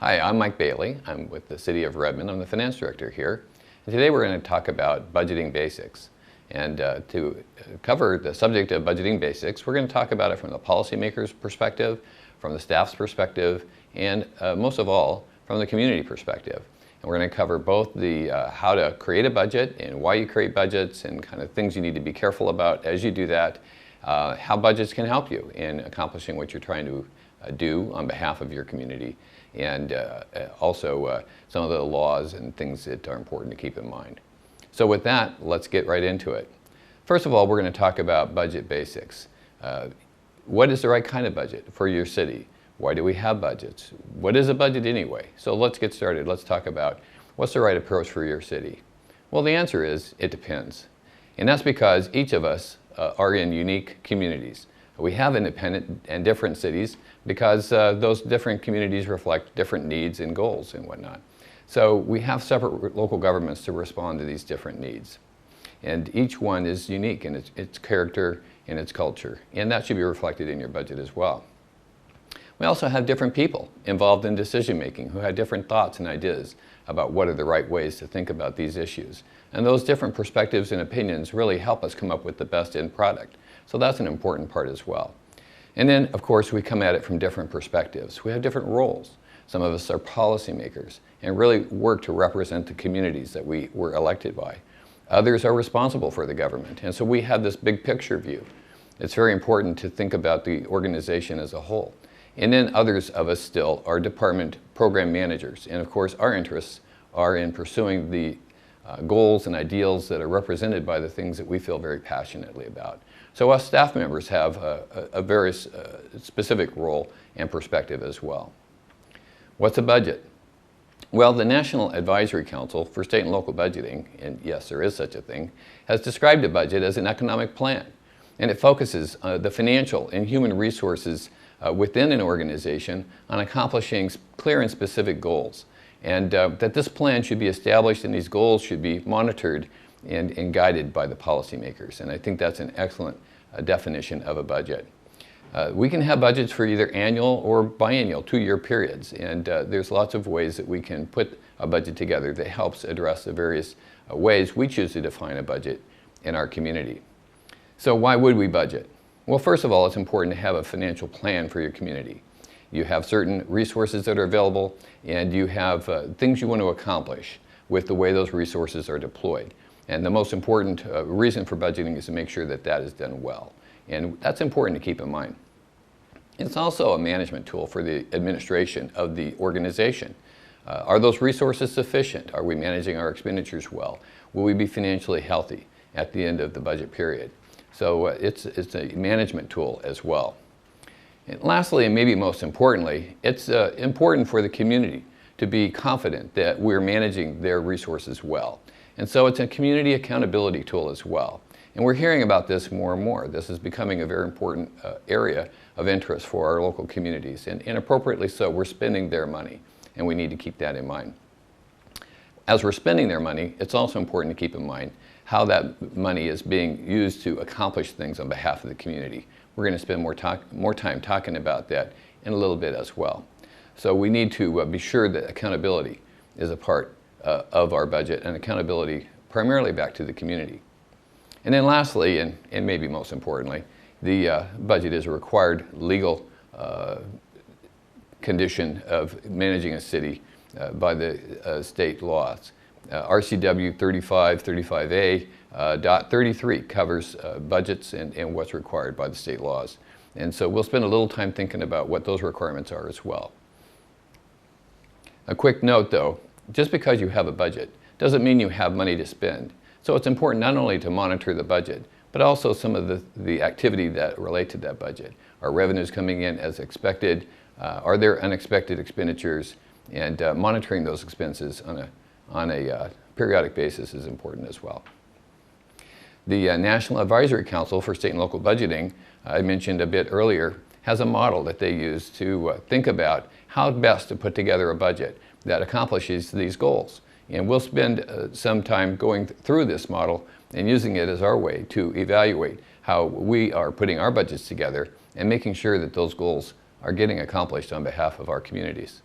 Hi, I'm Mike Bailey. I'm with the City of Redmond. I'm the Finance Director here. And today we're going to talk about budgeting basics. And to cover the subject of budgeting basics, we're going to talk about it from the policymaker's perspective, from the staff's perspective, and most of all, from the community perspective. And we're going to cover both the how to create a budget and why you create budgets and kind of things you need to be careful about as you do that, how budgets can help you in accomplishing what you're trying to do on behalf of your community, and also some of the laws and things that are important to keep in mind. So with that, let's get right into it. First of all, we're going to talk about budget basics. What is the right kind of budget for your city? Why do we have budgets? What is a budget anyway? So let's get started. Let's talk about what's the right approach for your city. Well, the answer is it depends. And that's because each of us are in unique communities. We have independent and different cities because those different communities reflect different needs and goals and whatnot. So we have separate local governments to respond to these different needs. And each one is unique in its character and its culture. And that should be reflected in your budget as well. We also have different people involved in decision making who have different thoughts and ideas about what are the right ways to think about these issues. And those different perspectives and opinions really help us come up with the best end product. So that's an important part as well. And then, of course, we come at it from different perspectives. We have different roles. Some of us are policymakers and really work to represent the communities that we were elected by. Others are responsible for the government. And so we have this big picture view. It's very important to think about the organization as a whole. And then others of us still are department program managers. And of course, our interests are in pursuing the goals and ideals that are represented by the things that we feel very passionately about. So us staff members have a very specific role and perspective as well. What's a budget? Well, the National Advisory Council for State and Local Budgeting, and yes, there is such a thing, has described a budget as an economic plan. And it focuses the financial and human resources within an organization on accomplishing clear and specific goals. And that this plan should be established and these goals should be monitored and guided by the policymakers. And I think that's an excellent definition of a budget. We can have budgets for either annual or biennial, 2-year periods. And there's lots of ways that we can put a budget together that helps address the various ways we choose to define a budget in our community. So why would we budget? Well, first of all, it's important to have a financial plan for your community. You have certain resources that are available, and you have things you want to accomplish with the way those resources are deployed. And the most important reason for budgeting is to make sure that that is done well. And that's important to keep in mind. It's also a management tool for the administration of the organization. Are those resources sufficient? Are we managing our expenditures well? Will we be financially healthy at the end of the budget period? So it's a management tool as well. And lastly, and maybe most importantly, it's important for the community to be confident that we're managing their resources well. And so it's a community accountability tool as well. And we're hearing about this more and more. This is becoming a very important area of interest for our local communities. And appropriately so, we're spending their money, and we need to keep that in mind. As we're spending their money, it's also important to keep in mind how that money is being used to accomplish things on behalf of the community. We're going to spend more time talking about that in a little bit as well. So we need to be sure that accountability is a part of our budget, and accountability primarily back to the community. And then lastly, and maybe most importantly, the budget is a required legal condition of managing a city by the state laws. RCW 3535A .33 covers budgets and what's required by the state laws. And so we'll spend a little time thinking about what those requirements are as well. A quick note though, just because you have a budget doesn't mean you have money to spend. So it's important not only to monitor the budget, but also some of the activity that relate to that budget. Are revenues coming in as expected? Are there unexpected expenditures? And monitoring those expenses on a periodic basis is important as well. The National Advisory Council for State and Local Budgeting, I mentioned a bit earlier, has a model that they use to think about how best to put together a budget that accomplishes these goals. And we'll spend some time going through this model and using it as our way to evaluate how we are putting our budgets together and making sure that those goals are getting accomplished on behalf of our communities.